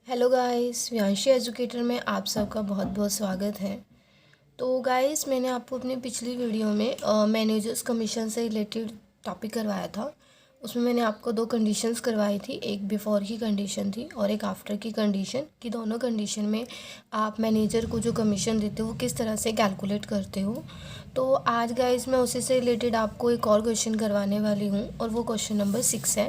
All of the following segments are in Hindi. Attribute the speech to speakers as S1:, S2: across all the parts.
S1: हेलो गाइस, व्यांशी एजुकेटर में आप सबका बहुत बहुत स्वागत है। तो गाइस, मैंने आपको अपनी पिछली वीडियो में मैनेजर्स कमीशन से रिलेटेड टॉपिक करवाया था। उसमें मैंने आपको दो कंडीशंस करवाई थी, एक बिफोर की कंडीशन थी और एक आफ्टर की कंडीशन, कि दोनों कंडीशन में आप मैनेजर को जो कमीशन देते हो वो किस तरह से कैलकुलेट करते हो। तो आज गाइस मैं उसी से रिलेटेड आपको एक और क्वेश्चन करवाने वाली हूँ और वो क्वेश्चन नंबर 6 है।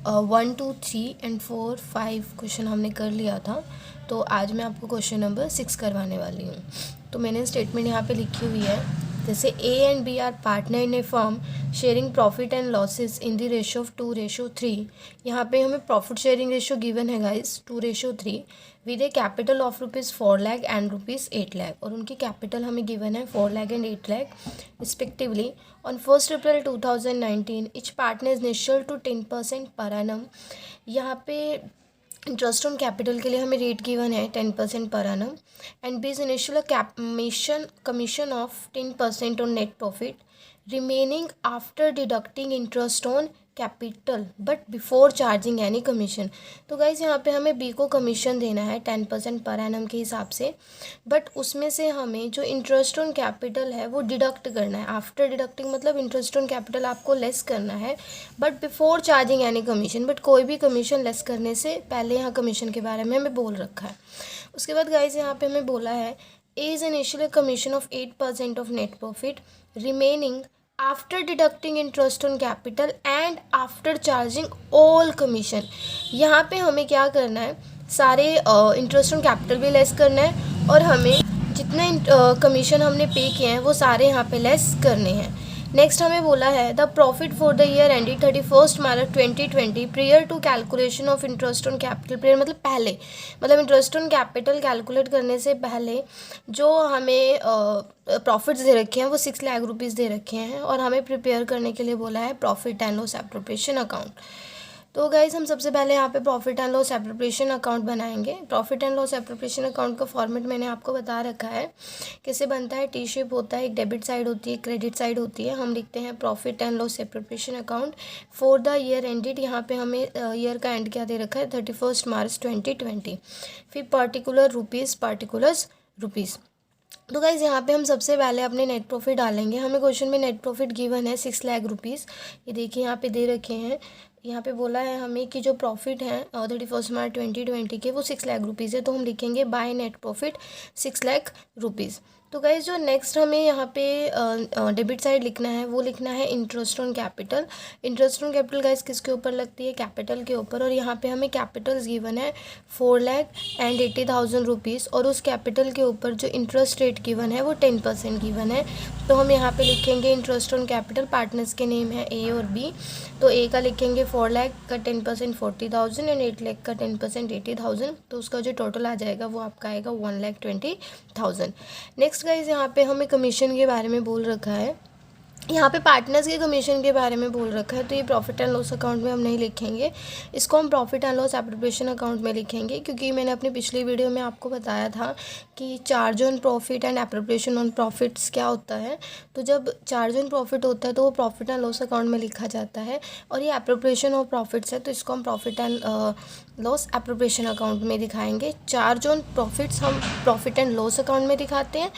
S1: 1, 2, 3 एंड 4, 5 क्वेश्चन हमने कर लिया था, तो आज मैं आपको क्वेश्चन नंबर 6 करवाने वाली हूँ। तो मैंने स्टेटमेंट यहाँ पे लिखी हुई है, जैसे A and B are partner in a firm sharing profit and losses in the ratio of 2:3। यहाँ पे हमें प्रॉफिट शेयरिंग रेशो गिवन है guys 2:3 with a capital of ₹4 lakh and ₹8 lakh, और उनकी कैपिटल हमें गिवन है 4 lakh and 8 lakh respectively. On 1 April 2019 each partner is entitled to 10% per annum. यहाँ पे इंटरेस्ट ऑन कैपिटल के लिए हमें रेट गिवन है 10% पर annum एंड बीज initial commission of 10% on net profit remaining after deducting interest on capital but before charging any commission. तो गाइज यहाँ पे हमें बी को कमीशन देना है 10% पर एनम के हिसाब से, बट उसमें से हमें जो इंटरेस्ट ऑन कैपिटल है वो डिडक्ट करना है। आफ्टर डिडक्टिंग मतलब इंटरेस्ट ऑन कैपिटल आपको लेस करना है, but before charging any commission, but कोई भी कमीशन लेस करने से पहले यहाँ कमीशन के बारे में हमें बोल रखा है। उसके बाद गाइज यहाँ पे हमें बोला है A is initial commission of 8% of net profit remaining after deducting interest on capital and after charging all commission. यहाँ पे हमें क्या करना है, सारे इंटरेस्ट ऑन कैपिटल भी लेस करना है और हमें जितने कमीशन हमने पे किए हैं वो सारे यहाँ पे लेस करने हैं। नेक्स्ट हमें बोला है the profit for the year ended 31 March 2020 prior to calculation of interest on capital. Prior मतलब पहले, मतलब इंटरेस्ट ऑन कैपिटल कैलकुलेट करने से पहले जो हमें प्रॉफिट्स दे रखे हैं वो 6 लाख रुपीज़ दे रखे हैं, और हमें प्रिपेयर करने के लिए बोला है profit and loss appropriation account. तो गाइज हम सबसे पहले यहाँ पे profit and loss appropriation account बनाएंगे। Profit and loss appropriation account का फॉर्मेट मैंने आपको बता रखा है कैसे बनता है। टी शेप होता है, एक डेबिट साइड होती है, क्रेडिट साइड होती है। हम लिखते हैं profit and loss appropriation account for the year ended. यहाँ पे हमें ईयर का एंड क्या दे रखा है 31 मार्च 2020। फिर पर्टिकुलर रुपीज़। तो गाइज़ यहाँ पे हम सबसे पहले अपने नेट प्रॉफिट डालेंगे। हमें क्वेश्चन में नेट प्रॉफिट गिवन है 6 लाख रुपीज़, ये देखिए यहाँ पे दे रखे हैं। यहाँ पे बोला है हमें कि जो प्रॉफिट है 31 मार्च 2020 के वो 6 लाख रुपीज़ है, तो हम लिखेंगे by net profit 6 lakh rupees. तो गाइज़ जो नेक्स्ट हमें यहाँ पे डेबिट साइड लिखना है वो लिखना है interest on capital. Interest on capital guys किसके ऊपर लगती है, कैपिटल के ऊपर, और यहाँ पे हमें कैपिटल्स गिवन है 4,80,000 रुपीज़, और उस कैपिटल के ऊपर जो इंटरेस्ट रेट गिवन है वो 10% गिवन है। तो हम यहाँ पे लिखेंगे इंटरेस्ट ऑन कैपिटल, पार्टनर्स के नेम है ए और बी। तो ए का लिखेंगे 4 लाख का 10% 40,000 एंड 8 लाख का 10% 80,000, तो उसका जो टोटल आ जाएगा वो आपका आएगा 1,20,000। नेक्स्ट गाइज यहाँ पे हमें कमीशन के बारे में बोल रखा है, यहाँ पे पार्टनर्स के कमीशन के बारे में बोल रखा है, तो ये प्रॉफिट एंड लॉस अकाउंट में हम नहीं लिखेंगे, इसको हम profit and loss appropriation account में लिखेंगे। क्योंकि मैंने अपनी पिछली वीडियो में आपको बताया था कि charge on profit and appropriation on profits क्या होता है। तो जब चार्ज ऑन प्रॉफिट होता है तो वो प्रॉफिट एंड लॉस अकाउंट में लिखा जाता है, और ये एप्रोप्रिएशन ऑफ प्रॉफिट्स है तो इसको हम profit and loss appropriation account में दिखाएंगे। चार्ज ऑन प्रॉफिट्स हम प्रॉफिट एंड लॉस अकाउंट में दिखाते हैं,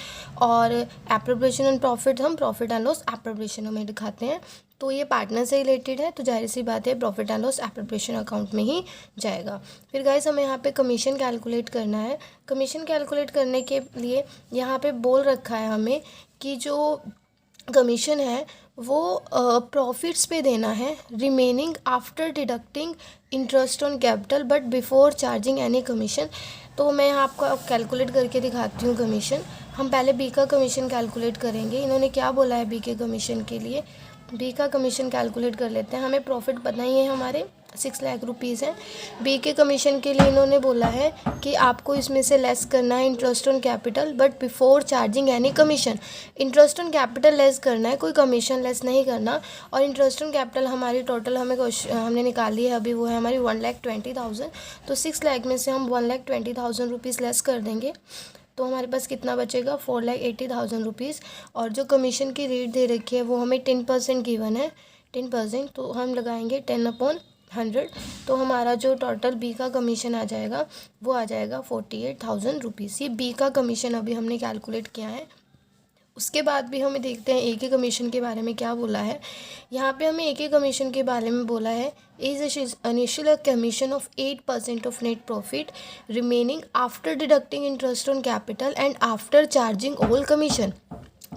S1: और एप्रोप्रिएशन ऑन प्रॉफिट हम प्रॉफिट एंड लॉस एप्रोप्रिएशन में दिखाते हैं। तो ये पार्टनर से रिलेटेड है, तो जाहिर सी बात है profit and loss appropriation account में ही जाएगा। फिर गाइस हमें यहाँ पे कमीशन कैलकुलेट करना है। कमीशन कैलकुलेट करने के लिए यहाँ पे बोल रखा है हमें कि जो कमीशन है वो प्रॉफिट्स पे देना है, remaining after deducting interest on capital but before charging any commission. तो मैं आपको कैलकुलेट करके दिखाती हूँ कमीशन। हम पहले बी का कमीशन कैलकुलेट करेंगे। इन्होंने क्या बोला है बी के कमीशन के लिए, बी का कमीशन कैलकुलेट कर लेते हैं। हमें प्रॉफिट पता ही है हमारे 6 लाख रुपीज़ है। बी के कमीशन के लिए इन्होंने बोला है कि आपको इसमें से लेस करना है interest on capital but before charging any commission. Interest on capital less करना है, कोई कमीशन लेस नहीं करना। और इंटरेस्ट ऑन कैपिटल हमारी टोटल हमने निकाली है अभी, वो है हमारी 1,20,000। तो 6 लाख में से हम 1,20,000 रुपीज़ लेस कर देंगे, तो हमारे पास कितना बचेगा 4,80,000 रुपीज़। और जो कमीशन की रेट दे रखी है वो हमें 10% गिवन है, 10%, तो हम लगाएंगे 10/100। 100, तो हमारा जो टोटल बी का कमीशन आ जाएगा वो आ जाएगा 48,000 रुपीज़। ये बी का कमीशन अभी हमने कैलकुलेट किया है। उसके बाद भी हमें देखते हैं ए के कमीशन के बारे में क्या बोला है। यहाँ पे हमें ए के कमीशन के बारे में बोला है, is initial commission of 8% of net profit remaining after deducting interest on capital and after charging all commission.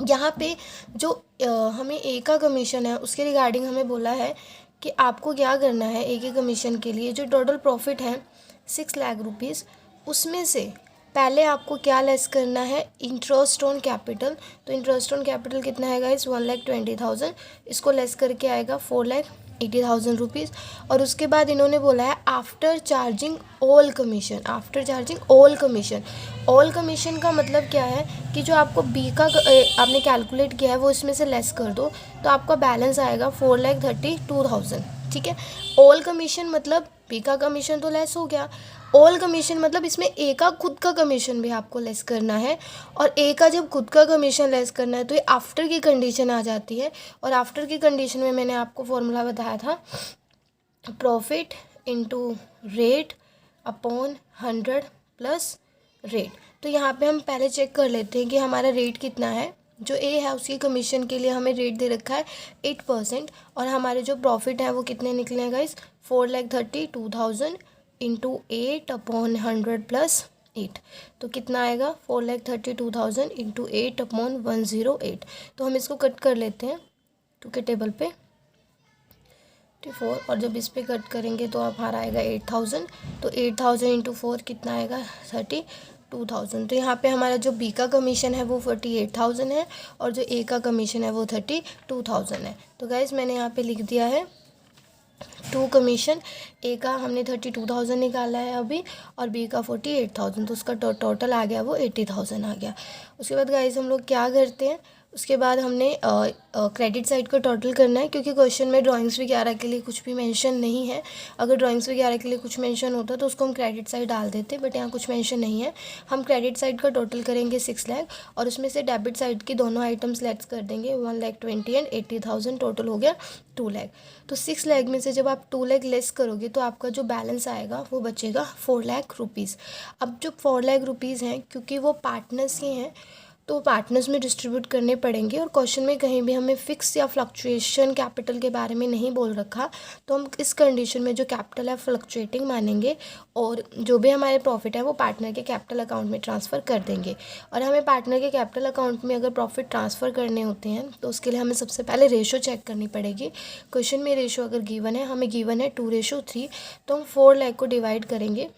S1: यहाँ पे जो हमें ए का कमीशन है उसके रिगार्डिंग हमें बोला है कि आपको क्या करना है। ए के कमीशन के लिए जो टोटल प्रॉफिट है 6 लाख रुपीज़, उसमें से पहले आपको क्या लेस करना है, इंटरेस्ट ऑन कैपिटल। तो इंटरेस्ट ऑन कैपिटल कितना है गाइस, 1,20,000। इसको लेस करके आएगा 4,80,000 रुपीज़। और उसके बाद इन्होंने बोला है after charging all commission. After charging all commission, all commission का मतलब क्या है कि जो आपको बी का आपने कैलकुलेट किया है वो इसमें से लेस कर दो, तो आपका बैलेंस आएगा 4,32,000। ठीक है, ऑल कमीशन मतलब बी का कमीशन तो लेस हो गया, ऑल कमीशन मतलब इसमें ए का खुद का कमीशन भी आपको लेस करना है। और ए का जब खुद का कमीशन लेस करना है तो ये आफ्टर की कंडीशन आ जाती है। और आफ्टर की कंडीशन में मैंने आपको फॉर्मूला बताया था, profit into rate upon 100 plus rate. तो यहाँ पे हम पहले चेक कर लेते हैं कि हमारा रेट कितना है। जो ए है उसकी कमीशन के लिए हमें रेट दे रखा है 8%, और हमारे जो प्रॉफिट है वो कितने निकले हैं गाइस, 4,32,000 इंटू 8 अपॉन 100 प्लस 8। तो कितना आएगा, 4,32,000 इंटू 8 अपॉन 108। तो हम इसको कट कर लेते हैं टू के टेबल पे 4, और जब इस पे कट करेंगे तो हमारा आएगा 8,000। तो 8,000 इंटू 4 कितना आएगा, 32,000। तो यहाँ पे हमारा जो बी का कमीशन है वो 48,000 है और जो ए का कमीशन है वो 32,000 है। तो गाइज मैंने यहाँ पे लिख दिया है 2 कमीशन, ए का हमने 32,000 निकाला है अभी और बी का 48,000, तो उसका टोटल आ गया वो 80,000 आ गया। उसके बाद गाइज हम लोग क्या करते हैं, उसके बाद हमने क्रेडिट साइड का टोटल करना है, क्योंकि क्वेश्चन में ड्राइंग्स वगैरह के लिए कुछ भी मेंशन नहीं है। अगर ड्राइंग्स वगैरह के लिए कुछ मेंशन होता तो उसको हम क्रेडिट साइड डाल देते, बट यहाँ कुछ मेंशन नहीं है। हम क्रेडिट साइड का टोटल करेंगे 6 लाख और उसमें से डेबिट साइड की दोनों आइटम्स लेस कर देंगे, 1,20,000 एंड 80,000, टोटल हो गया 2 लाख। तो 6 लाख में से जब आप 2 लाख लेस करोगे तो आपका जो बैलेंस आएगा वो बचेगा 4 लाख रुपीज़। अब जो 4 लाख रुपीज़ हैं, क्योंकि वो पार्टनर्स के हैं तो पार्टनर्स में डिस्ट्रीब्यूट करने पड़ेंगे, और क्वेश्चन में कहीं भी हमें फिक्स या फ्लक्चुएशन कैपिटल के बारे में नहीं बोल रखा, तो हम इस कंडीशन में जो कैपिटल है फ्लक्चुएटिंग मानेंगे और जो भी हमारे प्रॉफिट है वो पार्टनर के कैपिटल अकाउंट में ट्रांसफ़र कर देंगे। और हमें पार्टनर के कैपिटल अकाउंट में अगर प्रॉफिट ट्रांसफ़र करने होते हैं तो उसके लिए हमें सबसे पहले रेशो चेक करनी पड़ेगी। क्वेश्चन में रेशो अगर गिवन है, हमें गिवन है 2:3, तो हम 4 लाख को डिवाइड करेंगे,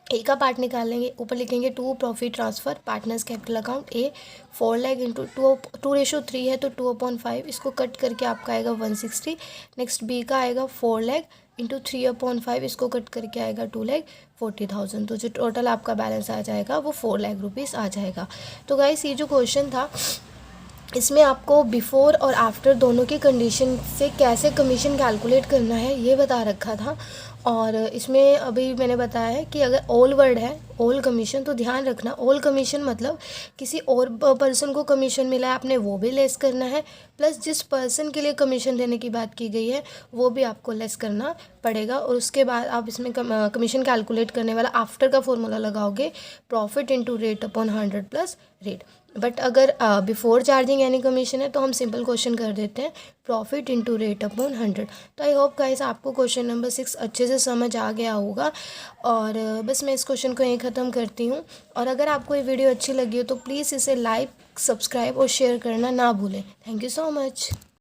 S1: ए का पार्ट निकाल लेंगे, ऊपर लिखेंगे 2 profit transfer partners capital account A, 4 lakh into 2:3 है तो 2/5, इसको कट करके आपका आएगा 160। नेक्स्ट बी का आएगा 4 लाख इंटू 3/5, इसको कट करके आएगा 2,40,000। तो जो टोटल आपका बैलेंस आ जाएगा वो 4 लाख रुपीज़ आ जाएगा। तो गाइस ये जो क्वेश्चन था इसमें आपको बिफ़ोर और आफ्टर दोनों की कंडीशन से कैसे कमीशन कैलकुलेट करना है ये बता रखा था। और इसमें अभी मैंने बताया है कि अगर ऑल वर्ड है ऑल कमीशन, तो ध्यान रखना ऑल कमीशन मतलब किसी और पर्सन को कमीशन मिला है आपने वो भी लेस करना है, प्लस जिस पर्सन के लिए कमीशन देने की बात की गई है वो भी आपको लेस करना पड़ेगा। और उसके बाद आप इसमें कमीशन कैलकुलेट करने वाला आफ्टर का फॉर्मूला लगाओगे, profit into rate upon 100 plus rate. But अगर बिफोर चार्जिंग एनी कमीशन है तो हम सिंपल क्वेश्चन कर देते हैं, प्रॉफिट इनटू रेट अपॉन 100। तो आई होप गाइस आपको क्वेश्चन नंबर 6 अच्छे से समझ आ गया होगा। और बस मैं इस क्वेश्चन को यहीं ख़त्म करती हूँ। और अगर आपको ये वीडियो अच्छी लगी हो तो प्लीज़ इसे लाइक, सब्सक्राइब और शेयर करना ना भूलें। Thank you so much.